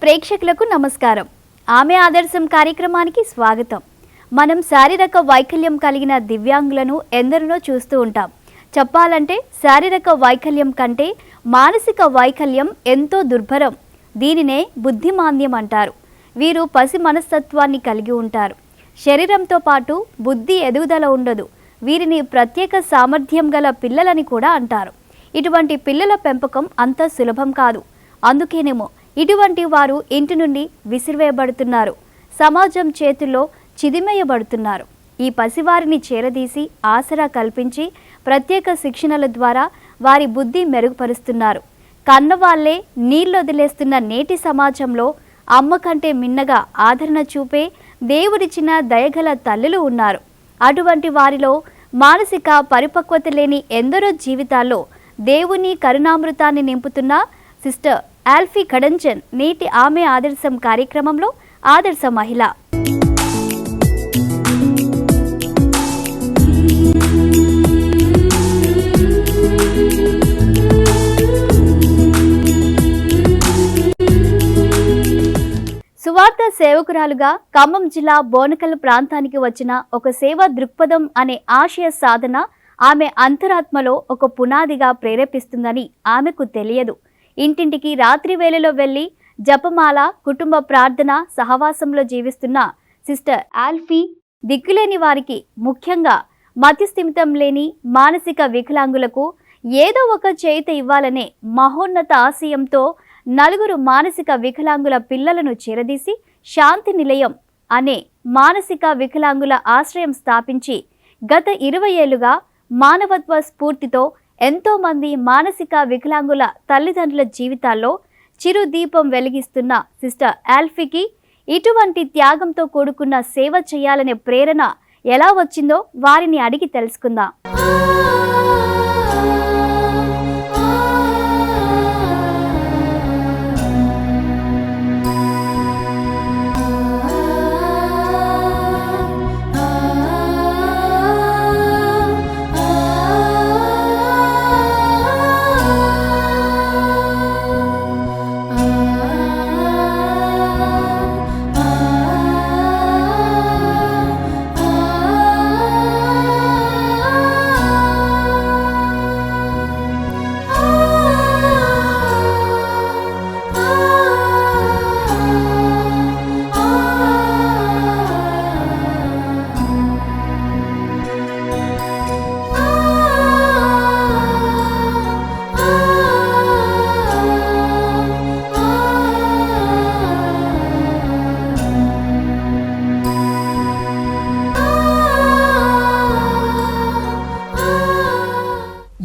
ప్రేక్షకులకు నమస్కారం. ఆమె ఆదర్శం కార్యక్రమానికి స్వాగతం. మనం శారీరక వైకల్యం కలిగిన దివ్యాంగులను ఎందరినో చూస్తూ ఉంటాం. చెప్పాలంటే శారీరక వైకల్యం కంటే మానసిక వైకల్యం ఎంతో దుర్భరం. దీనినే బుద్ధిమాంద్యం అంటారు. వీరు పసి మనస్తత్వాన్ని కలిగి ఉంటారు. శరీరంతో పాటు బుద్ధి ఎదుగుదల ఉండదు. వీరిని ప్రత్యేక సామర్థ్యం గల పిల్లలని కూడా అంటారు. ఇటువంటి పిల్లల పెంపకం అంత సులభం కాదు. అందుకేనేమో ఇటువంటి వారు ఇంటి నుండి విసిరివేయబడుతున్నారు. సమాజం చేతుల్లో చిదిమేయబడుతున్నారు. ఈ పసివారిని చేరదీసి ఆసరా కల్పించి ప్రత్యేక శిక్షణల ద్వారా వారి బుద్ధి మెరుగుపరుస్తున్నారు. కన్నవాళ్లే నీళ్ళొదిలేస్తున్న నేటి సమాజంలో అమ్మ కంటే మిన్నగా ఆదరణ చూపే దేవుడిచ్చిన దయగల తల్లులు ఉన్నారు. అటువంటి వారిలో మానసిక పరిపక్వత లేని ఎందరో జీవితాల్లో దేవుని కరుణామృతాన్ని నింపుతున్న సిస్టర్ ఆల్ఫీ కడంచన్ నేటి ఆమె ఆదర్శం కార్యక్రమంలో ఆదర్శ మహిళ. సువార్త సేవకురాలుగా ఖమ్మం జిల్లా బోనకల్ ప్రాంతానికి వచ్చిన ఒక సేవా దృక్పథం అనే ఆశయ సాధన ఆమె అంతరాత్మలో ఒక పునాదిగా ప్రేరేపిస్తుందని ఆమెకు తెలియదు. ఇంటింటికి రాత్రి వేళలో వెళ్లి జపమాల, కుటుంబ ప్రార్థన సహవాసంలో జీవిస్తున్న సిస్టర్ ఆల్ఫీ దిక్కులేని వారికి, ముఖ్యంగా మతిస్థిమితం లేని మానసిక వికలాంగులకు ఏదో ఒక చేత ఇవ్వాలనే మహోన్నత ఆశయంతో నలుగురు మానసిక వికలాంగుల పిల్లలను చేరదీసి శాంతి నిలయం అనే మానసిక వికలాంగుల ఆశ్రయం స్థాపించి గత 20 ఏళ్లుగా మానవత్వ స్ఫూర్తితో ఎంతో మంది మానసిక వికలాంగుల తల్లిదండ్రుల జీవితాల్లో చిరు దీపం వెలిగిస్తున్న సిస్టర్ ఆల్ఫీకి ఇటువంటి త్యాగంతో కూడుకున్న సేవ చేయాలనే ప్రేరణ ఎలా వచ్చిందో వారిని అడిగి తెలుసుకుందాం.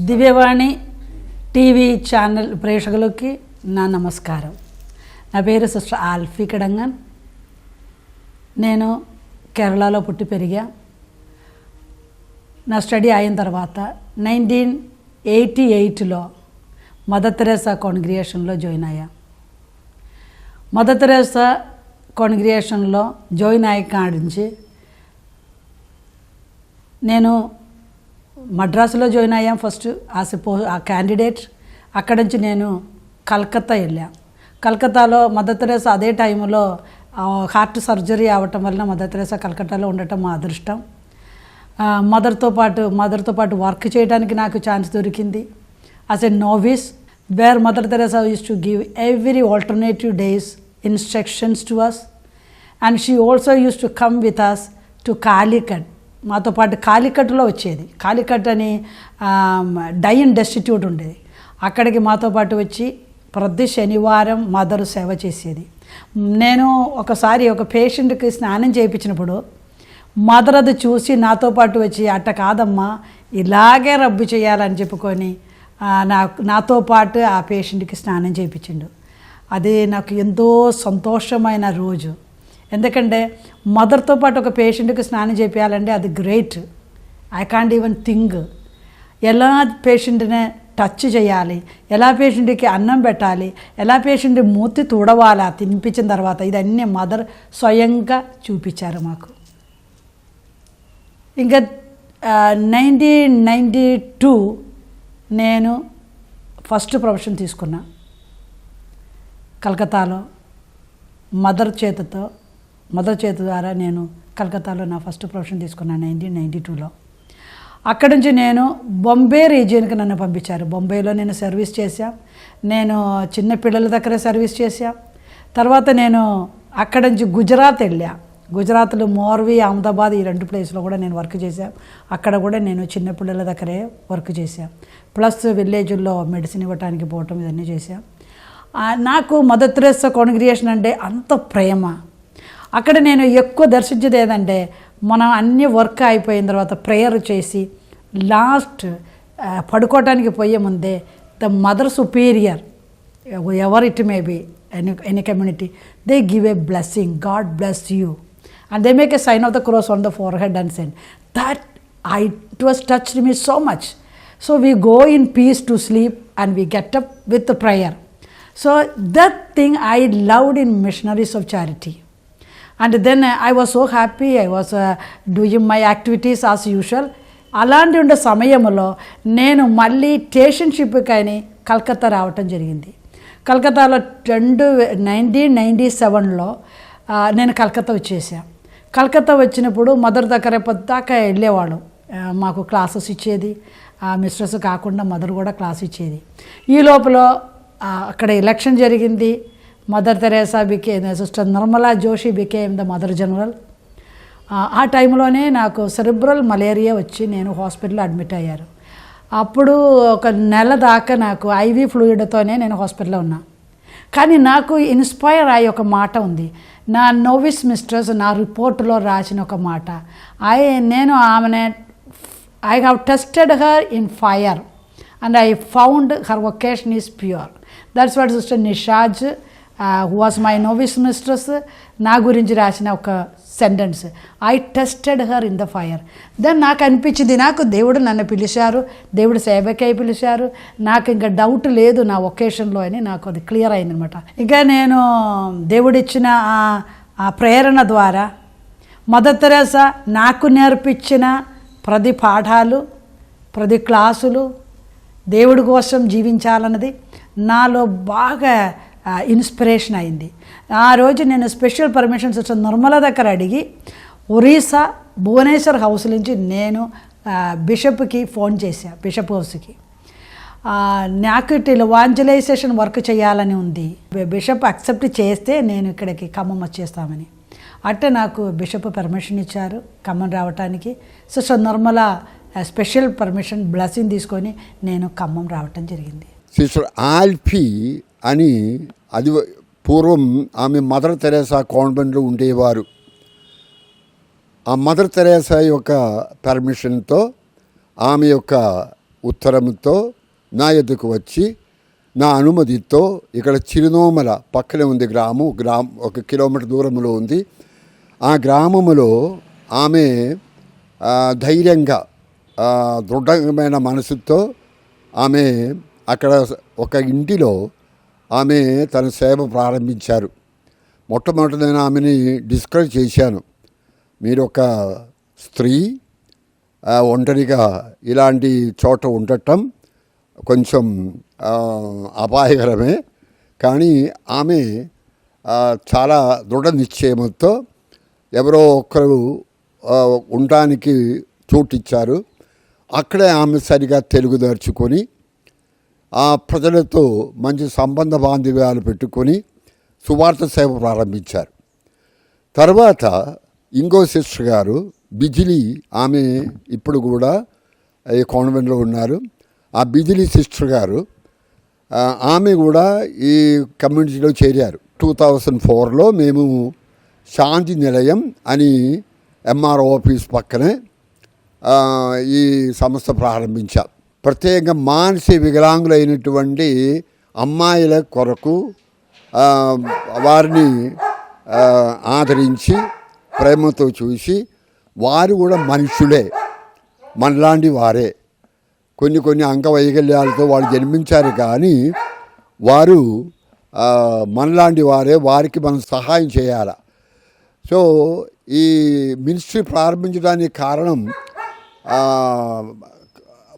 దివ్యవాణి టీవీ ఛానల్ ప్రేక్షకులకి నా నమస్కారం. నా పేరు సిస్టర్ ఆల్ఫీ కడంగన్. నేను కేరళలో పుట్టి పెరిగా. నా స్టడీ అయిన తర్వాత 1988లో మదర్ తెరేసా కాంగ్రిగేషన్లో జాయిన్ అయ్యా. మదర్ తెరేసా కాంగ్రిగేషన్లో జాయిన్ అయ్యే కాడి నుంచి నేను మద్రాసులో జాయిన్ అయ్యాం ఫస్ట్ ఆ క్యాండిడేట్. అక్కడి నుంచి నేను కలకత్తా వెళ్ళా. కలకత్తాలో మదర్ తెరేసా అదే టైంలో హార్ట్ సర్జరీ అవ్వటం వలన మదర్ తెరేసా కలకత్తాలో ఉండటం మా అదృష్టం. మదర్తో పాటు వర్క్ చేయడానికి నాకు ఛాన్స్ దొరికింది as a novice, where Mother Teresa used to give every alternative days instructions to us, and she also used to come with us to Calicut. మాతో పాటు కాలికట్లో వచ్చేది. కాలికట్ అని డైన్ డెస్టిట్యూట్ ఉండేది. అక్కడికి మాతో పాటు వచ్చి ప్రతి శనివారం మదర్ సేవ చేసేది. నేను ఒకసారి ఒక పేషెంట్కి స్నానం చేయించినప్పుడు మదర్ అది చూసి నాతో పాటు వచ్చి అట్ట కాదమ్మా ఇలాగే రబ్బు చేయాలని చెప్పుకొని నాతో పాటు ఆ పేషెంట్కి స్నానం చేయించిండు. అది నాకు ఎంతో సంతోషమైన రోజు. ఎందుకంటే మదర్తో పాటు ఒక పేషెంట్కి స్నానం చేయాలంటే అది great. I can't even think ఎలా పేషెంట్ని టచ్ చేయాలి, ఎలా పేషెంట్కి అన్నం పెట్టాలి, ఎలా పేషెంట్ మూతి తుడవాలి తినిపించిన తర్వాత, ఇదన్నీ మదర్ స్వయంగా చూపించారు మాకు. ఇంకా 1992 నేను ఫస్ట్ ప్రొఫెషన్ తీసుకున్నా కలకత్తాలో. మదర్ చేతి ద్వారా నేను కలకత్తాలో నా ఫస్ట్ ప్రొఫెషన్ తీసుకున్నాను 1992లో. అక్కడి నుంచి నేను బొంబే రీజియన్కి నన్ను పంపించారు. బొంబేలో నేను సర్వీస్ చేశాను. నేను చిన్న పిల్లల దగ్గర సర్వీస్ చేశాను. తర్వాత నేను అక్కడి నుంచి గుజరాత్ వెళ్ళా. గుజరాత్లో మోర్వి, అహ్మదాబాద్ ఈ 2 ప్లేస్లో కూడా నేను వర్క్ చేశాను. అక్కడ కూడా నేను చిన్నపిల్లల దగ్గరే వర్క్ చేశాను. ప్లస్ విలేజ్లో మెడిసిన్ ఇవ్వడానికి పోవటం ఇవన్నీ చేశాను. నాకు మదర్ తెరెసా కాంగ్రిగేషన్ అంటే అంత ప్రేమ. అక్కడ నేను ఎక్కువ దర్శించేది ఏదంటే, మనం అన్ని వర్క్ అయిపోయిన తర్వాత ప్రేయర్ చేసి లాస్ట్ పడుకోవటానికి పోయే ముందే the mother superior ever it may be any community, they give a blessing, God bless you, and they make a sign of the cross on the forehead and send. It was touched me so much. So we go in peace to sleep and we get up with the prayer. So that thing I loved in Missionaries of Charity. And then I was so happy. I was doing my activities as usual. అలాంటి ఉండే సమయంలో నేను మళ్ళీ స్టేషన్షిప్ కానీ కలకత్తా రావటం జరిగింది. కలకత్తాలో 1997లో నేను కలకత్తా వచ్చేసాను. కలకత్తా వచ్చినప్పుడు మదర్ దగ్గర పొద్దాకా వెళ్ళేవాడు. మాకు క్లాసెస్ ఇచ్చేది, మిస్ట్రెస్ కాకుండా మదర్ కూడా క్లాస్ ఇచ్చేది. ఈ లోపల అక్కడ ఎలక్షన్ జరిగింది. Mother Teresa sister Nirmala Joshi became the mother general. ఆ టైంలోనే నాకు సెరిబ్రల్ మలేరియా వచ్చి నేను హాస్పిటల్లో అడ్మిట్ అయ్యారు. అప్పుడు ఒక నెల దాకా నాకు ఐవీ ఫ్లూయిడ్తోనే నేను హాస్పిటల్లో ఉన్నా. కానీ నాకు ఇన్స్పైర్ అయ్యే ఒక మాట ఉంది. నా నోవిస్ మిస్ట్రెస్ నా రిపోర్టులో రాసిన ఒక మాట, నేను ఆమెనే I have tested her in fire and I found her vocation is pure. That's what sister Nisha's who was my novice mistress నా గురించి రాసిన ఒక sentence, I tested her in the fire. Then నాకు అనిపించింది, నాకు దేవుడు నన్ను పిలిచారు, దేవుడు సేవకై పిలిచారు, నాకు ఇంకా డౌట్ లేదు నా ఒకేషన్లో అని నాకు అది క్లియర్ అయిందనమాట. ఇంకా నేను దేవుడిచ్చిన ఆ ప్రేరణ ద్వారా మదర్ తెరెసా నాకు నేర్పించిన ప్రతి పాఠాలు, ప్రతి క్లాసులు, దేవుడి కోసం జీవించాలన్నది నాలో బాగా ఇన్స్పిరేషన్ అయింది. ఆ రోజు నేను స్పెషల్ పర్మిషన్ సిస్టర్ నిర్మల దగ్గర అడిగి ఒరిస్సా భువనేశ్వర్ హౌస్ నుంచి నేను బిషప్కి ఫోన్ చేశాను, బిషప్ హౌస్కి. నాకు ఇవాంజలైజేషన్ వర్క్ చేయాలని ఉంది, బిషప్ యాక్సెప్ట్ చేస్తే నేను ఇక్కడికి ఖమ్మం వచ్చేస్తామని. అంటే నాకు బిషప్ పర్మిషన్ ఇచ్చారు ఖమ్మం రావటానికి. Sister Nirmala special permission blessing తీసుకొని నేను ఖమ్మం రావటం జరిగింది. సిస్టర్ ఆల్ఫీ అని, అది పూర్వం ఆమె మదర్ తెరేసా కాన్వెంట్లో ఉండేవారు. ఆ మదర్ తెరేసా యొక్క పర్మిషన్తో, ఆమె యొక్క ఉత్తరంతో నా ఎద్దుకు వచ్చి నా అనుమతితో ఇక్కడ చిరునోమల పక్కనే ఉంది గ్రామం, 1 కిలోమీటర్ దూరంలో ఉంది. ఆ గ్రామములో ఆమె ధైర్యంగా దృఢమైన మనసుతో ఆమె అక్కడ ఒక ఇంటిలో ఆమె తన సేవ ప్రారంభించారు. మొట్టమొదటి నేను ఆమెని డిస్కరేజ్ చేశాను, మీరు ఒక స్త్రీ ఒంటరిగా ఇలాంటి చోట ఉండటం కొంచెం అపాయకరమే. కానీ ఆమె చాలా దృఢ నిశ్చయంతో ఎవరో ఒకరు ఉండడానికి చోటిచ్చారు. అక్కడే ఆమె సరిగా తెలుగు నేర్చుకొని ఆ ప్రజలతో మంచి సంబంధ బాంధవ్యాలు పెట్టుకొని సువార్త సేవ ప్రారంభించారు. తర్వాత ఇంకో సిస్టర్ గారు బిజిలీ, ఆమె ఇప్పుడు కూడా ఈ కాన్వెంట్లో ఉన్నారు. ఆ బిజిలీ సిస్టర్ గారు ఆమె కూడా ఈ కమ్యూనిటీలో చేరారు. 2004లో మేము శాంతి నిలయం అని ఎంఆర్ఓ ఆఫీస్ పక్కనే ఈ సంస్థ ప్రారంభించాం. ప్రత్యేకంగా మానసిక వికలాంగులైనటువంటి అమ్మాయిల కొరకు వారిని ఆదరించి ప్రేమతో చూసి, వారు కూడా మనుషులే, మనలాంటి వారే, కొన్ని అంగవైకల్యాలతో వాళ్ళు జన్మించారు, కానీ వారు మనలాంటి వారే, వారికి మనం సహాయం చేయాలి. సో ఈ మినిస్ట్రీ ప్రారంభించడానికి కారణం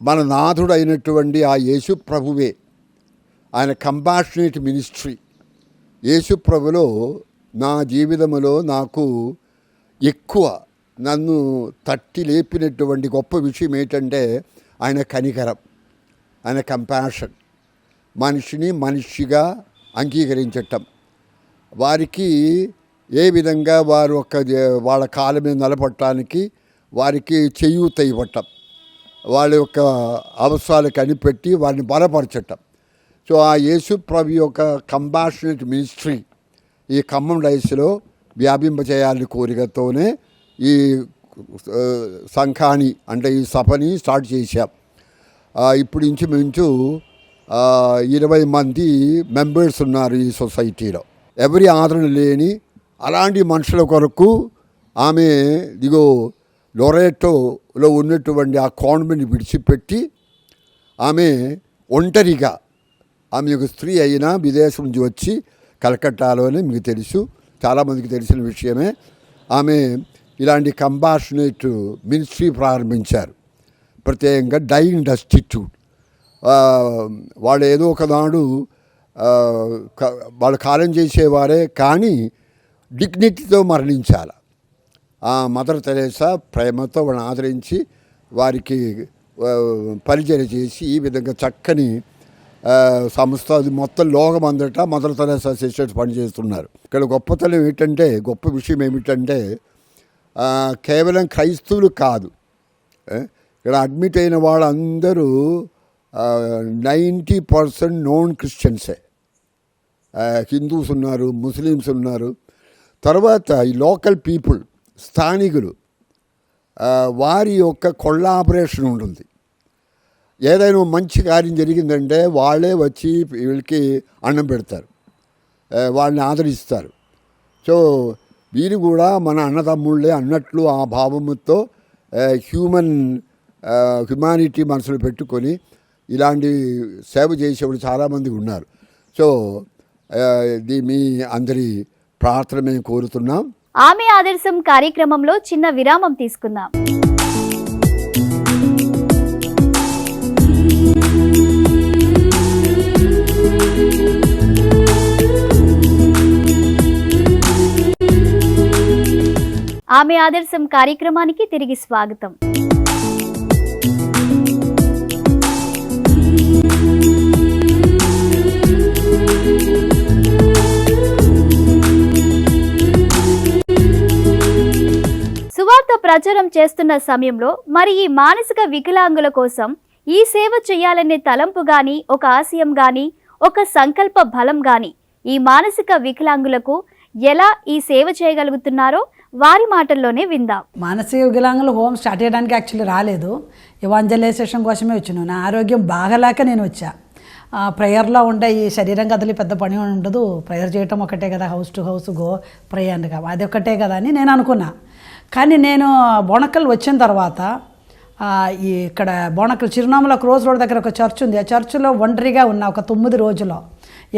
మన నాథుడు అయినటువంటి ఆ యేసు ప్రభువే. ఆయన కంపాషనేట్ మినిస్ట్రీ. యేసు ప్రభులో నా జీవితంలో నాకు ఎక్కువ నన్ను తట్టి లేపినటువంటి గొప్ప విషయం ఏంటంటే ఆయన కనికరం, ఆయన కంపాషన్, మనిషిని మనిషిగా అంగీకరించటం, వారికి ఏ విధంగా వారు వాళ్ళ కాళ్ళ మీద నిలబడటానికి వారికి చేయూత ఇవ్వటం, వాళ్ళ యొక్క అవసరాలు కనిపెట్టి వారిని బలపరచటం. సో ఆ యేసు ప్రభు యొక్క కంపాషనేట్ మినిస్ట్రీ ఈ ఖమ్మం డైస్లో వ్యాపింపచేయాలని కోరికతోనే ఈ సంఘాన్ని అంటే ఈ సభని స్టార్ట్ చేశాం. ఇప్పుడు ఇంచుమించు 20 మంది మెంబర్స్ ఉన్నారు ఈ సొసైటీలో. ఎవరి ఆదరణ లేని అలాంటి మనుషుల కొరకు ఆమె ఇదిగో లొరేటోలో ఉన్నటువంటి ఆ కాన్వెంట్ విడిచిపెట్టి ఆమె ఒంటరిగా, ఆమె ఒక స్త్రీ అయినా విదేశం నుంచి వచ్చి కలకట్టాలోనే మీకు తెలుసు, చాలామందికి తెలిసిన విషయమే, ఆమె ఇలాంటి కంపాషనేట్ మినిస్ట్రీ ప్రారంభించారు. ప్రత్యేకంగా డైయింగ్ డెస్టిట్యూట్, వాళ్ళు ఏదో ఒకనాడు వాళ్ళు కాలం చేసేవారే కానీ డిగ్నిటీతో మరణించాలి. ఆ మదర్ తెరేసా ప్రేమతో వాళ్ళని ఆదరించి వారికి పరిచయం చేసి ఈ విధంగా చక్కని సంస్థ అది మొత్తం లోకం అందట మదర్ తెరేసా సిస్టర్స్ పనిచేస్తున్నారు. ఇక్కడ గొప్పతనం ఏమిటంటే, గొప్ప విషయం ఏమిటంటే కేవలం క్రైస్తవులు కాదు, ఇక్కడ అడ్మిట్ అయిన వాళ్ళందరూ 90% నోన్ క్రిస్టియన్సే. హిందూస్ ఉన్నారు, ముస్లిమ్స్ ఉన్నారు, తర్వాత ఈ లోకల్ పీపుల్, స్థానికులు, వారి యొక్క కొల్లాబరేషన్ ఉంటుంది. ఏదైనా మంచి కార్యం జరిగిందంటే వాళ్ళే వచ్చి వీళ్ళకి అన్నం పెడతారు, వాళ్ళని ఆదరిస్తారు. సో వీరు కూడా మన అన్నదమ్ముళ్ళే అన్నట్లు ఆ భావముతో హ్యుమానిటీ మనసులో పెట్టుకొని ఇలాంటి సేవ చేసేవాళ్ళు చాలామంది ఉన్నారు. సో మీ అందరి ప్రార్థన మేము కోరుతున్నాం. ఆమె ఆదర్శం కార్యక్రమంలో చిన్న విరామం తీసుకుందాం. ఆమె ఆదర్శం కార్యక్రమానికి తిరిగి స్వాగతం. సువార్త ప్రచారం చేస్తున్న సమయంలో మరి ఈ మానసిక వికలాంగుల కోసం ఈ సేవ చేయాలనే తలంపు గాని, ఒక ఆశయం గాని, ఒక సంకల్ప బలం గాని ఈ మానసిక వికలాంగులకు ఎలా ఈ సేవ చేయగలుగుతున్నారో వారి మాటల్లోనే విందాం. మానసిక వికలాంగులు హోమ్ స్టార్ట్ చేయడానికి యాక్చువల్లీ రాలేదు, ఇవాంజలైజేషన్ కోసమే వచ్చాను. నా ఆరోగ్యం బాగలేక నేను వచ్చా. ప్రేయర్లో ఉండే ఈ శరీరం కదిలి పెద్ద పని ఉండదు, ప్రేయర్ చేయటం ఒకటే కదా, హౌస్ టు హౌస్ గో ప్రేయర్గా అది ఒకటే కదా అని నేను అనుకున్నా. కానీ నేను బోనకల్ వచ్చిన తర్వాత ఇక్కడ బోనకల్ చిరునామల క్రోజ్ రోడ్ దగ్గర ఒక చర్చ్ ఉంది. ఆ చర్చిలో ఒంటరిగా ఉన్నా ఒక 9 రోజులో.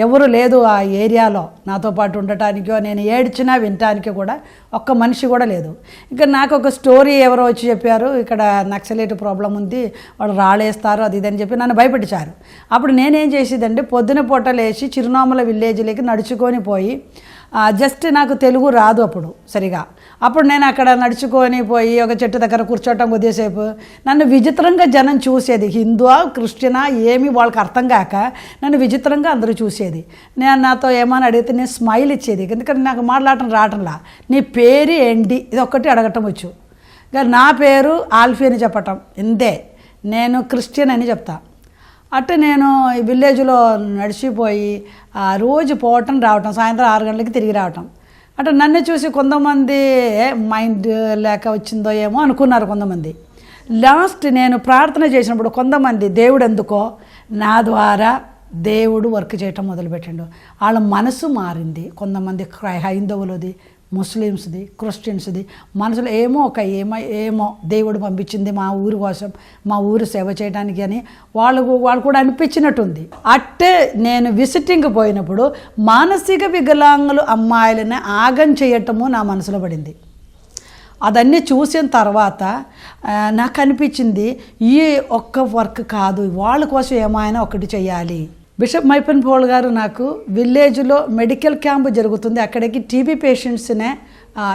ఎవరు లేదు ఆ ఏరియాలో నాతో పాటు ఉండటానికో, నేను ఏడ్చినా వినటానికి కూడా ఒక్క మనిషి కూడా లేదు. ఇంకా నాకు ఒక స్టోరీ ఎవరో వచ్చి చెప్పారు, ఇక్కడ నక్సలైట్ ప్రాబ్లం ఉంది, వాళ్ళు రాళ్ళేస్తారు అది ఇదని చెప్పి నన్ను భయపెట్టించారు. అప్పుడు నేనేం చేసేదండి, పొద్దున పూట లేచి చిరునామల విలేజ్లోకి నడుచుకొని పోయి, జస్ట్ నాకు తెలుగు రాదు అప్పుడు సరిగా, అప్పుడు నేను అక్కడ నడుచుకొని పోయి ఒక చెట్టు దగ్గర కూర్చోవటం కొద్దిసేపు. నన్ను విచిత్రంగా జనం చూసేది, హిందువా క్రిస్టియనా ఏమి వాళ్ళకి అర్థం కాక నన్ను విచిత్రంగా అందరూ చూసేది. నేను నాతో ఏమైనా అడిగితే నేను స్మైల్ ఇచ్చేది, ఎందుకంటే నాకు మాట్లాడటం రావటంలా. నీ పేరు ఏంటి ఇది ఒక్కటి అడగటం వచ్చు, కానీ నా పేరు ఆల్ఫీ అని చెప్పటం ఇంతే, నేను క్రిస్టియన్ అని చెప్తా. అట్టే నేను ఈ విలేజ్లో నడిచిపోయి రోజు పోవటం రావటం, సాయంత్రం 6 గంటలకి తిరిగి రావటం. అంటే నన్ను చూసి కొంతమంది మైండ్ లేక వచ్చిందో ఏమో అనుకున్నారు కొంతమంది. లాస్ట్ నేను ప్రార్థన చేసినప్పుడు కొంతమంది దేవుడు ఎందుకో నా ద్వారా దేవుడు వర్క్ చేయటం మొదలుపెట్టిండు. వాళ్ళ మనసు మారింది. కొంతమంది హైందవులది, ముస్లిమ్స్ది, క్రిస్టియన్స్ది మనసులో ఏమో దేవుడు పంపించింది మా ఊరి కోసం, మా ఊరు సేవ చేయడానికి అని వాళ్ళు కూడా అనిపించినట్టుంది. అట్టే నేను విజిటింగ్కి పోయినప్పుడు మానసిక వికలాంగులు అమ్మాయిలని ఆగం చేయటము నా మనసులో పడింది. అదన్నీ చూసిన తర్వాత నాకు అనిపించింది, ఈ ఒక్క వర్క్ కాదు, వాళ్ళ కోసం ఏమైనా ఒకటి చేయాలి. బిషప్ మైపన్ పోల్ గారు నాకు విలేజ్లో మెడికల్ క్యాంప్ జరుగుతుంది, అక్కడికి టీబీ పేషెంట్స్నే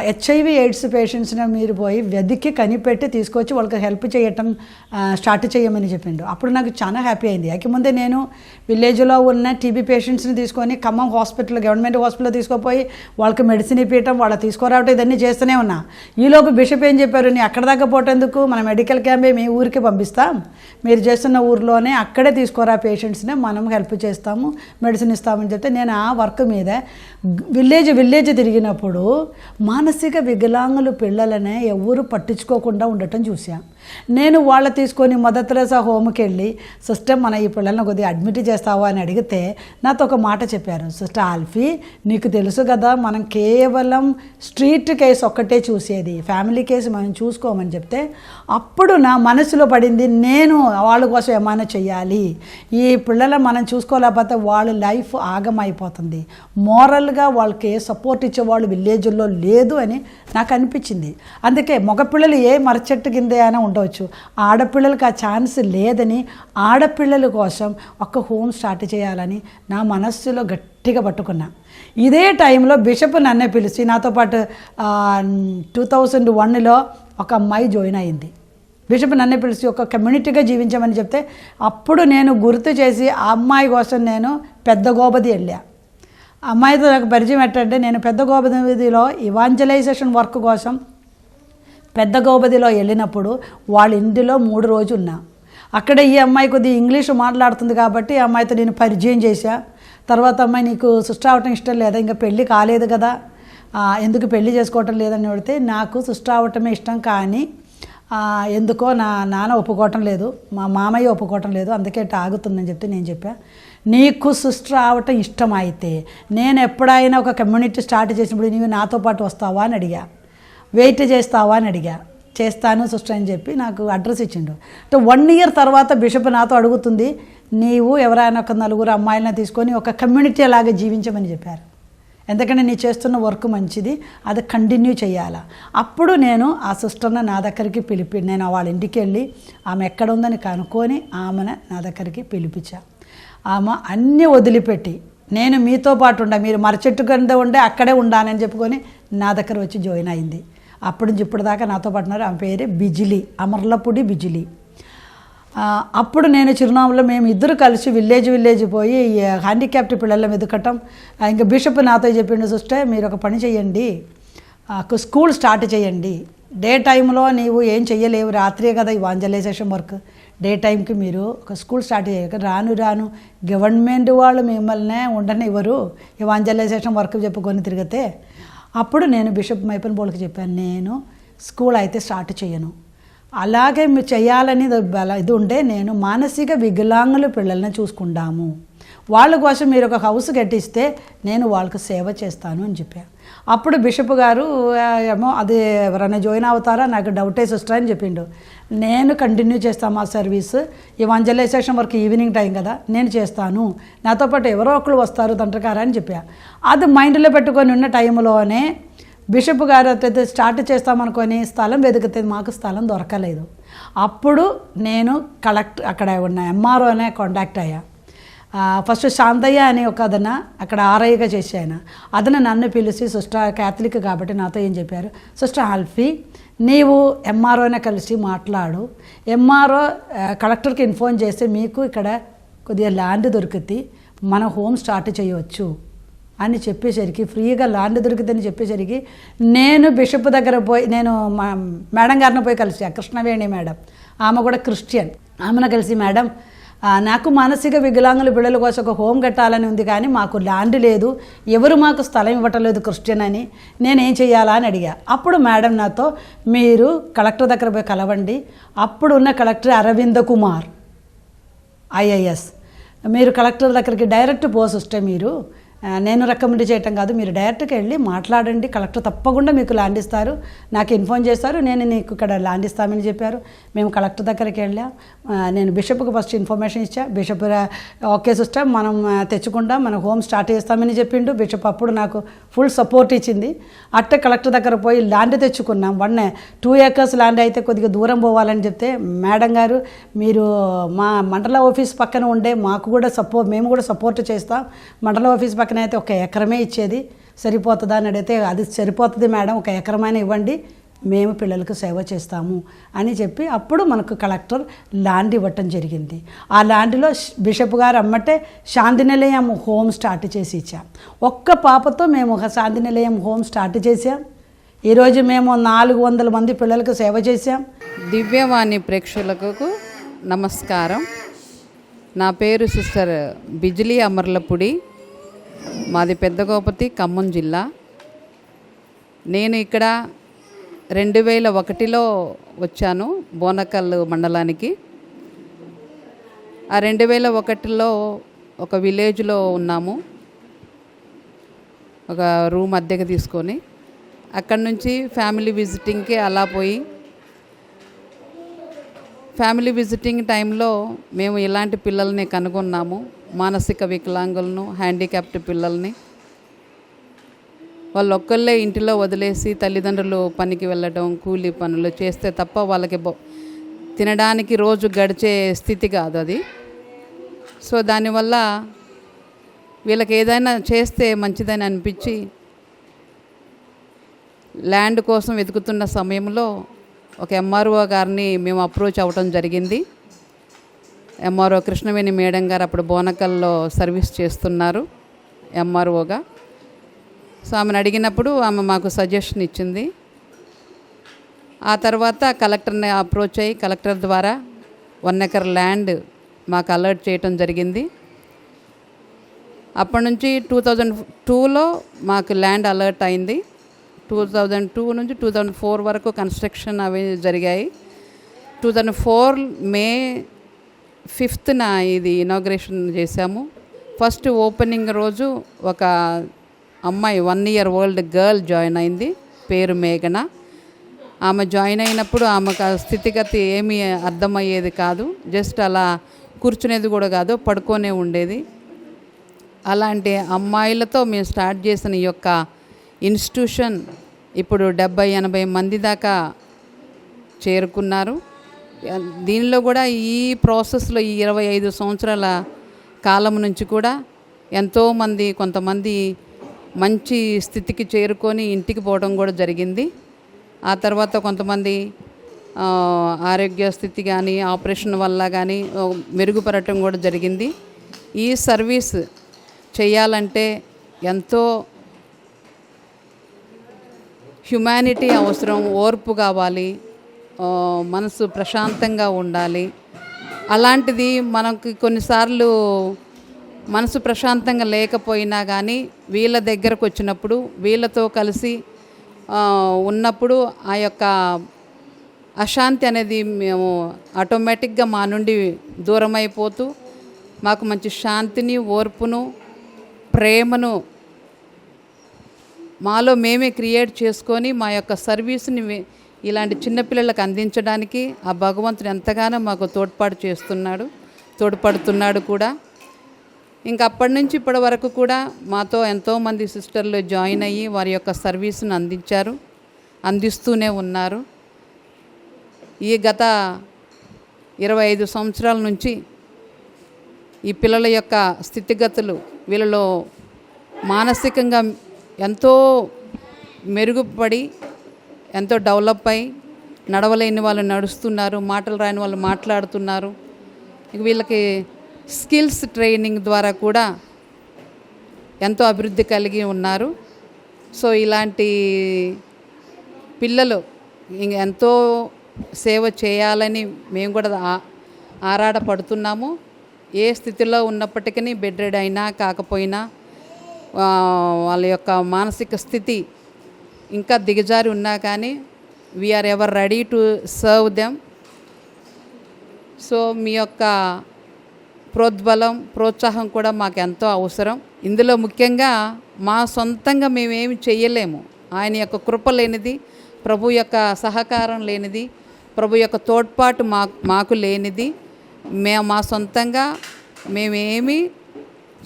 హెచ్ఐవి ఎయిడ్స్ పేషెంట్స్ని మీరు పోయి వెతికి కనిపెట్టి తీసుకొచ్చి వాళ్ళకి హెల్ప్ చేయటం స్టార్ట్ చేయమని చెప్పిండు. అప్పుడు నాకు చాలా హ్యాపీ అయింది. ముందే నేను విలేజ్లో ఉన్న టీబీ పేషెంట్స్ని తీసుకొని ఖమ్మం హాస్పిటల్, గవర్నమెంట్ హాస్పిటల్లో తీసుకుపోయి వాళ్ళకి మెడిసిన్ ఇప్పించడం, వాళ్ళ తీసుకురావటం ఇదన్నీ చేస్తూనే ఉన్నా. ఈలోపు బిషప్ ఏం చెప్పారు, నీ అక్కడ దాకా పోటేందుకు, మన మెడికల్ క్యాంపే మీ ఊరికి పంపిస్తాం, మీరు చేస్తున్న ఊర్లోనే అక్కడే తీసుకురా పేషెంట్స్ని, మనం హెల్ప్ చేస్తాము, మెడిసిన్ ఇస్తామని చెప్తే నేను ఆ వర్క్ మీద విలేజ్ తిరిగినప్పుడు మానసిక వికలాంగులు పిల్లలనే ఎవరు పట్టించుకోకుండా ఉండటం చూసాం. నేను వాళ్ళ తీసుకొని మదర్ తెరెసా హోమ్కి వెళ్ళి, సిస్టర్ మన ఈ పిల్లల్ని కొద్దిగా అడ్మిట్ చేస్తావా అని అడిగితే నాతో ఒక మాట చెప్పారు, సిస్టర్ ఆల్ఫీ నీకు తెలుసు కదా మనం కేవలం స్ట్రీట్ కేసు ఒక్కటే చూసేది, ఫ్యామిలీ కేసు మనం చూసుకోమని చెప్తే అప్పుడు నా మనసులో పడింది, నేను వాళ్ళ కోసం ఏమైనా చెయ్యాలి, ఈ పిల్లలను మనం చూసుకోలేకపోతే వాళ్ళ లైఫ్ ఆగమైపోతుంది, మోరల్గా వాళ్ళకి సపోర్ట్ ఇచ్చేవాళ్ళు విలేజ్లో లేదు అని నాకు అనిపించింది. అందుకే మగపిల్లలు ఏ మరచెట్టు కింద అయినా ఉండవచ్చు, ఆడపిల్లలకి ఆ ఛాన్స్ లేదని ఆడపిల్లల కోసం ఒక హోమ్ స్టార్ట్ చేయాలని నా మనస్సులో గట్టిగా పట్టుకున్నా. ఇదే టైంలో బిషప్ నన్నే పిలిచి నాతో పాటు 2001లో ఒక అమ్మాయి జాయిన్ అయింది. బిషప్ నన్నే పిలిచి ఒక కమ్యూనిటీగా జీవించమని చెప్తే అప్పుడు నేను గుర్తు చేసి ఆ అమ్మాయి కోసం నేను పెద్ద గోబది వెళ్ళా. అమ్మాయితో నాకు పరిచయం ఏంటంటే, నేను పెద్ద గోబదిలో ఇవాంజలైజేషన్ వర్క్ కోసం పెద్ద గోబదిలో వెళ్ళినప్పుడు వాళ్ళ ఇంటిలో 3 రోజులు ఉన్నా. అక్కడ ఈ అమ్మాయి కొద్దిగా ఇంగ్లీష్ మాట్లాడుతుంది కాబట్టి ఆ అమ్మాయితో నేను పరిచయం చేశా. తర్వాత అమ్మాయి నీకు సిస్టర్ అవటం ఇష్టం లేదా, ఇంకా పెళ్ళి కాలేదు కదా, ఎందుకు పెళ్ళి చేసుకోవటం లేదని అడిగితే నాకు సిస్టర్ అవటమే ఇష్టం, కానీ ఎందుకో నా నాన్న ఒప్పుకోవటం లేదు, మా మామయ్య ఒప్పుకోవటం లేదు, అందుకే ఆగుతుందని చెప్తే నేను చెప్పా, నీకు సిస్టర్ అవటం ఇష్టం అయితే నేను ఎప్పుడైనా ఒక కమ్యూనిటీ స్టార్ట్ చేసినప్పుడు నీవు నాతో పాటు వస్తావా అని అడిగా, వెయిట్ చేస్తావా అని అడిగా. చేస్తాను సిస్టర్ అని చెప్పి నాకు అడ్రస్ ఇచ్చిండు. 1 year తర్వాత బిషప్ నాతో అడుగుతుంది, నీవు ఎవరైనా ఒక 4 అమ్మాయిలను తీసుకొని ఒక కమ్యూనిటీ లాగా జీవించమని చెప్పారు, ఎందుకంటే నీ చేస్తున్న వర్క్ మంచిది, అది కంటిన్యూ చేయాలా. అప్పుడు నేను ఆ సిస్టర్ని నా దగ్గరికి నేను వాళ్ళ ఇంటికి వెళ్ళి ఆమె ఎక్కడ ఉందని కనుక్కొని ఆమెను నా దగ్గరికి పిలిపించా. ఆమె అన్నీ వదిలిపెట్టి నేను మీతో పాటు మీరు మరచెట్టు కింద ఉండే అక్కడే ఉండాలని చెప్పుకొని నా దగ్గర వచ్చి జాయిన్ అయింది. అప్పటి నుంచి ఇప్పటిదాకా నాతో పాటున్నారు. ఆమె పేరే బిజిలి, అమర్లపూడి బిజిలి. అప్పుడు నేను చిరునామాలో మేము ఇద్దరు కలిసి విలేజ్ పోయి హ్యాండిక్యాప్డ్ పిల్లల ఎదుకటం. ఇంకా బిషప్ నాతో చెప్పిండు, సిస్టర్ మీరు ఒక పని చేయండి, స్కూల్ స్టార్ట్ చేయండి, డే టైంలో నీవు ఏం చెయ్యలేవు, రాత్రే కదా ఇవాంజలైజేషన్ వర్క్, డే టైంకి మీరు ఒక స్కూల్ స్టార్ట్ చేయక రాను గవర్నమెంట్ వాళ్ళు మిమ్మల్ని ఉండనివ్వరు ఇవాంజలైజేషన్ వర్క్ చెప్పుకొని తిరిగితే. అప్పుడు నేను బిషప్ మైపన్ పోల్కి చెప్పాను, నేను స్కూల్ అయితే స్టార్ట్ చేయను, అలాగే మీరు చేయాలని ఇది ఉండే, నేను మానసిక వికలాంగుల పిల్లల్ని చూసుకుంటాము, వాళ్ళ కోసం మీరు ఒక హౌస్ కట్టిస్తే నేను వాళ్ళకి సేవ చేస్తాను అని చెప్పాను. అప్పుడు బిషప్ గారు ఏమో అది ఎవరైనా జాయిన్ అవుతారా, నాకు డౌటే సిస్టర్ అని చెప్పిండు. నేను కంటిన్యూ చేస్తాను మా సర్వీస్, ఇవాంజలైజేషన్ వరకు ఈవినింగ్ టైం కదా నేను చేస్తాను, నాతో పాటు ఎవరో ఒకరు వస్తారు తండ్రికారా అని చెప్పా. అది మైండ్లో పెట్టుకొని ఉన్న టైంలోనే బిషప్ గారు అయితే స్టార్ట్ చేస్తామనుకొని స్థలం వెతికితే మాకు స్థలం దొరకలేదు. అప్పుడు నేను అక్కడ ఉన్న ఎంఆర్ఓనే కాంటాక్ట్ అయ్యా. ఫస్ట్ శాంతయ్య అని ఒక అదన అక్కడ ఆర్ఐగా చేసి అదన నన్ను పిలిచి, సిస్టర్ క్యాథలిక్ కాబట్టి నాతో ఏం చెప్పారు, సిస్టర్ ఆల్ఫీ నీవు ఎంఆర్ఓనే కలిసి మాట్లాడు, ఎంఆర్ఓ కలెక్టర్కి ఇన్ఫార్మ్ చేస్తే మీకు ఇక్కడ కొద్దిగా ల్యాండ్ దొరికితే మన హోమ్ స్టార్ట్ చేయవచ్చు అని చెప్పేసరికి, ఫ్రీగా ల్యాండ్ దొరికిందని చెప్పేసరికి నేను బిషప్ దగ్గర పోయి నేను మేడం గారిని పోయి కలిసి, కృష్ణవేణి మేడం, ఆమె కూడా క్రిస్టియన్, ఆమెను కలిసి మేడం నాకు మానసిక వికలాంగుల పిల్లల కోసం ఒక హోమ్ కట్టాలని ఉంది, కానీ మాకు ల్యాండ్ లేదు, ఎవరు మాకు స్థలం ఇవ్వటం లేదు క్రిస్టియన్ అని, నేనేం చేయాలా అని అడిగా. అప్పుడు మేడం నాతో మీరు కలెక్టర్ దగ్గర పోయి కలవండి, అప్పుడు ఉన్న కలెక్టర్ అరవింద కుమార్ IAS, మీరు కలెక్టర్ దగ్గరికి డైరెక్ట్ పోసొస్తే మీరు నేను రికమెండ్ చేయటం కాదు, మీరు డైరెక్ట్గా వెళ్ళి మాట్లాడండి, కలెక్టర్ తప్పకుండా మీకు ల్యాండ్ ఇస్తారు, నాకు ఇన్ఫార్మ్ చేస్తారు, నేను నీకు ఇక్కడ ల్యాండ్ ఇస్తామని చెప్పారు. మేము కలెక్టర్ దగ్గరికి వెళ్ళాం. నేను బిషప్కి ఫస్ట్ ఇన్ఫర్మేషన్ ఇచ్చా. బిషప్ ఓకే సిస్టర్ మనం తెచ్చుకుంటాం, మన హోమ్ స్టార్ట్ చేస్తామని చెప్పిండు. బిషప్ అప్పుడు నాకు ఫుల్ సపోర్ట్ ఇచ్చింది. అట్టే కలెక్టర్ దగ్గర పోయి ల్యాండ్ తెచ్చుకున్నాం. 2 acres ల్యాండ్ అయితే కొద్దిగా దూరం పోవాలని చెప్తే మేడం గారు మీరు మా మండల ఆఫీస్ పక్కన ఉండే మాకు కూడా మేము కూడా సపోర్ట్ చేస్తాం, మండల ఆఫీస్ పక్కన అయితే 1 ఎకరమే ఇచ్చేది సరిపోతుందా అని అడిగితే అది సరిపోతుంది మేడం, 1 ఎకరమైనా ఇవ్వండి, మేము పిల్లలకు సేవ చేస్తాము అని చెప్పి అప్పుడు మనకు కలెక్టర్ ల్యాండ్ ఇవ్వటం జరిగింది. ఆ ల్యాండ్లో బిషప్ గారు అమ్మటే శాంతి నిలయం హోమ్ స్టార్ట్ చేసి ఇచ్చాం. ఒక్క పాపతో మేము ఒక శాంతి నిలయం హోమ్ స్టార్ట్ చేసాం. ఈరోజు మేము 400 మంది పిల్లలకు సేవ చేశాం. దివ్యవాణి ప్రేక్షకులకు నమస్కారం. నా పేరు సిస్టర్ బిజిలీ అమర్లపుడి, మాది పెద్దగోపతి, ఖమ్మం జిల్లా. నేను ఇక్కడ 2001లో వచ్చాను బోనకల్ మండలానికి. ఆ 2001లో ఒక విలేజ్లో ఉన్నాము, ఒక రూమ్ అద్దెకు తీసుకొని. అక్కడి నుంచి ఫ్యామిలీ విజిటింగ్కి అలా పోయి, ఫ్యామిలీ విజిటింగ్ టైంలో మేము ఇలాంటి పిల్లల్ని కనుగొన్నాము, మానసిక వికలాంగులను, హ్యాండిక్యాప్డ్ పిల్లల్ని. వాళ్ళు ఒక్కళ్ళే ఇంటిలో వదిలేసి తల్లిదండ్రులు పనికి వెళ్ళడం, కూలీ పనులు చేస్తే తప్ప వాళ్ళకి తినడానికి రోజు గడిచే స్థితి కాదు అది. సో దానివల్ల వీళ్ళకి ఏదైనా చేస్తే మంచిదని అనిపించి ల్యాండ్ కోసం వెతుకుతున్న సమయంలో ఒక ఎంఆర్ఓ గారిని మేము అప్రోచ్ అవ్వటం జరిగింది. ఎంఆర్ఓ కృష్ణవేణి మేడం గారు అప్పుడు బోనకల్లో సర్వీస్ చేస్తున్నారు ఎంఆర్ఓగా. సో ఆమెను అడిగినప్పుడు ఆమె మాకు సజెషన్ ఇచ్చింది. ఆ తర్వాత కలెక్టర్ని అప్రోచ్ అయ్యి కలెక్టర్ ద్వారా 1 acre ల్యాండ్ మాకు అలర్ట్ చేయటం జరిగింది. అప్పటి నుంచి 2002లో మాకు ల్యాండ్ అలర్ట్ అయింది. 2002 నుంచి 2004 వరకు కన్స్ట్రక్షన్ అవి జరిగాయి. 2004 May 5న ఇది ఇనాగ్రేషన్ చేశాము. ఫస్ట్ ఓపెనింగ్ రోజు ఒక అమ్మాయి 1 year old గర్ల్ జాయిన్ అయింది, పేరు మేఘన. ఆమె జాయిన్ అయినప్పుడు ఆమెకు స్థితిగతి ఏమీ అర్థమయ్యేది కాదు, జస్ట్ అలా కూర్చునేది కూడా కాదు, పడుకొనే ఉండేది. అలాంటి అమ్మాయిలతో మేము స్టార్ట్ చేసిన ఈ యొక్క ఇన్స్టిట్యూషన్ ఇప్పుడు 70-80 మంది దాకా చేరుకున్నారు. దీనిలో కూడా ఈ ప్రాసెస్లో ఈ 25 సంవత్సరాల కాలం నుంచి కూడా ఎంతోమంది, కొంతమంది మంచి స్థితికి చేరుకొని ఇంటికి పోవడం కూడా జరిగింది. ఆ తర్వాత కొంతమంది ఆరోగ్య స్థితి కానీ ఆపరేషన్ వల్ల కానీ మెరుగుపడటం కూడా జరిగింది. ఈ సర్వీస్ చేయాలంటే ఎంతో హ్యుమానిటీ అవసరం, ఓర్పు కావాలి, మనసు ప్రశాంతంగా ఉండాలి. అలాంటిది మనకి కొన్నిసార్లు మనసు ప్రశాంతంగా లేకపోయినా కానీ వీళ్ళ దగ్గరకు వచ్చినప్పుడు, వీళ్ళతో కలిసి ఉన్నప్పుడు ఆ యొక్క అశాంతి అనేది మేము ఆటోమేటిక్గా మా నుండి దూరం అయిపోతూ మాకు మంచి శాంతిని, ఓర్పును, ప్రేమను మాలో మేమే క్రియేట్ చేసుకొని మా యొక్క సర్వీస్ని ఇలాంటి చిన్నపిల్లలకు అందించడానికి ఆ భగవంతుడు ఎంతగానో మాకు తోడ్పడుతున్నాడు కూడా. ఇంకా అప్పటి నుంచి ఇప్పటి వరకు కూడా మాతో ఎంతోమంది సిస్టర్లు జాయిన్ అయ్యి వారి యొక్క సర్వీస్ను అందిస్తూనే ఉన్నారు. ఈ గత 25 సంవత్సరాల నుంచి ఈ పిల్లల యొక్క స్థితిగతులు వీళ్ళలో మానసికంగా ఎంతో మెరుగుపడి, ఎంతో డెవలప్ అయి, నడవలేని వాళ్ళు నడుస్తున్నారు, మాటలు రాని వాళ్ళు మాట్లాడుతున్నారు. వీళ్ళకి స్కిల్స్ ట్రైనింగ్ ద్వారా కూడా ఎంతో అభివృద్ధి కలిగి ఉన్నారు. సో ఇలాంటి పిల్లలు ఎంతో సేవ చేయాలని మేము కూడా ఆరాటపడుతున్నాము. ఏ స్థితిలో ఉన్నప్పటికీ, బెడ్ రెడ్ అయినా కాకపోయినా, వాళ్ళ యొక్క మానసిక స్థితి ఇంకా దిగజారి ఉన్నా కానీ we are ever ready to serve them. So మీ యొక్క ప్రోద్బలం ప్రోత్సాహం కూడా మాకు ఎంతో అవసరం. ఇందులో ముఖ్యంగా మా సొంతంగా మేమేమి చెయ్యలేము. ఆయన యొక్క కృప లేనిది, ప్రభు యొక్క సహకారం లేనిది, ప్రభు యొక్క తోడ్పాటు మాకు లేనిది మా సొంతంగా మేమేమి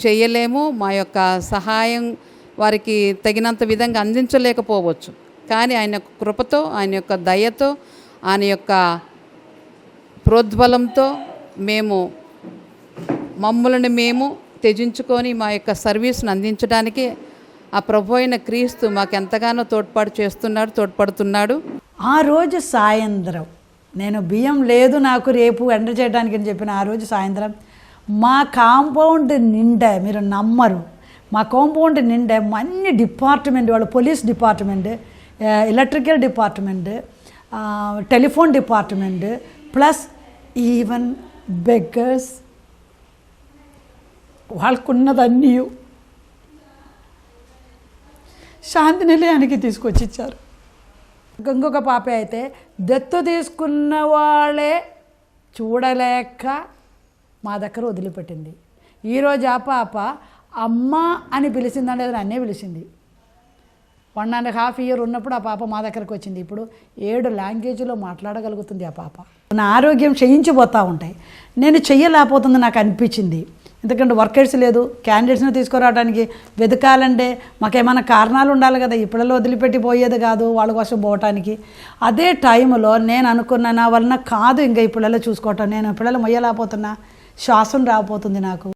చేయలేము. మా యొక్క సహాయం వారికి తగినంత విధంగా అందించలేకపోవచ్చు. కానీ ఆయన యొక్క కృపతో, ఆయన యొక్క దయతో, ఆయన యొక్క ప్రోద్బలంతో మమ్మల్ని మేము త్యజించుకొని మా యొక్క సర్వీస్ను అందించడానికి ఆ ప్రభు అయిన క్రీస్తు మాకు ఎంతగానో తోడ్పడుతున్నాడు. ఆ రోజు సాయంత్రం నేను బియ్యం లేదు నాకు రేపు ఎండ చేయడానికి అని చెప్పిన ఆ రోజు సాయంత్రం మా కాంపౌండ్ నిండా, మీరు నమ్మరు, మా కాంపౌండ్ నిండా అన్ని డిపార్ట్మెంట్ వాళ్ళు, police department, electrical department, telephone department, plus even beggars, వాళ్ళకున్నదన్నీ శాంతి నిలయానికి తీసుకొచ్చి ఇచ్చారు. ఇంకొక పాప అయితే దత్తు తీసుకున్న వాళ్ళే చూడలేక మా దగ్గర వదిలిపెట్టింది. ఈరోజు ఆ పాప అమ్మ అని పిలిచిందంటే అది నన్నే పిలిచింది. 1.5 year ఉన్నప్పుడు ఆ పాప మా దగ్గరకు వచ్చింది. ఇప్పుడు 7 లాంగ్వేజ్లో మాట్లాడగలుగుతుంది ఆ పాప. నా ఆరోగ్యం క్షయించిపోతూ ఉంటాయి. నేను చెయ్యలేకపోతుంది నాకు అనిపించింది. ఎందుకంటే వర్కర్స్ లేదు, క్యాండిడేట్స్ని తీసుకురావడానికి వెతకాలంటే మాకేమైనా కారణాలు ఉండాలి కదా. ఈ పిల్లలు వదిలిపెట్టి పోయేది కాదు వాళ్ళ కోసం పోవటానికి. అదే టైంలో నేను అనుకున్న నా వలన కాదు ఇంకా ఈ పిల్లలు చూసుకోవటం, నేను పిల్లలు మొయ్యలేకపోతున్నా, శ్వాసం రాకపోతుంది నాకు.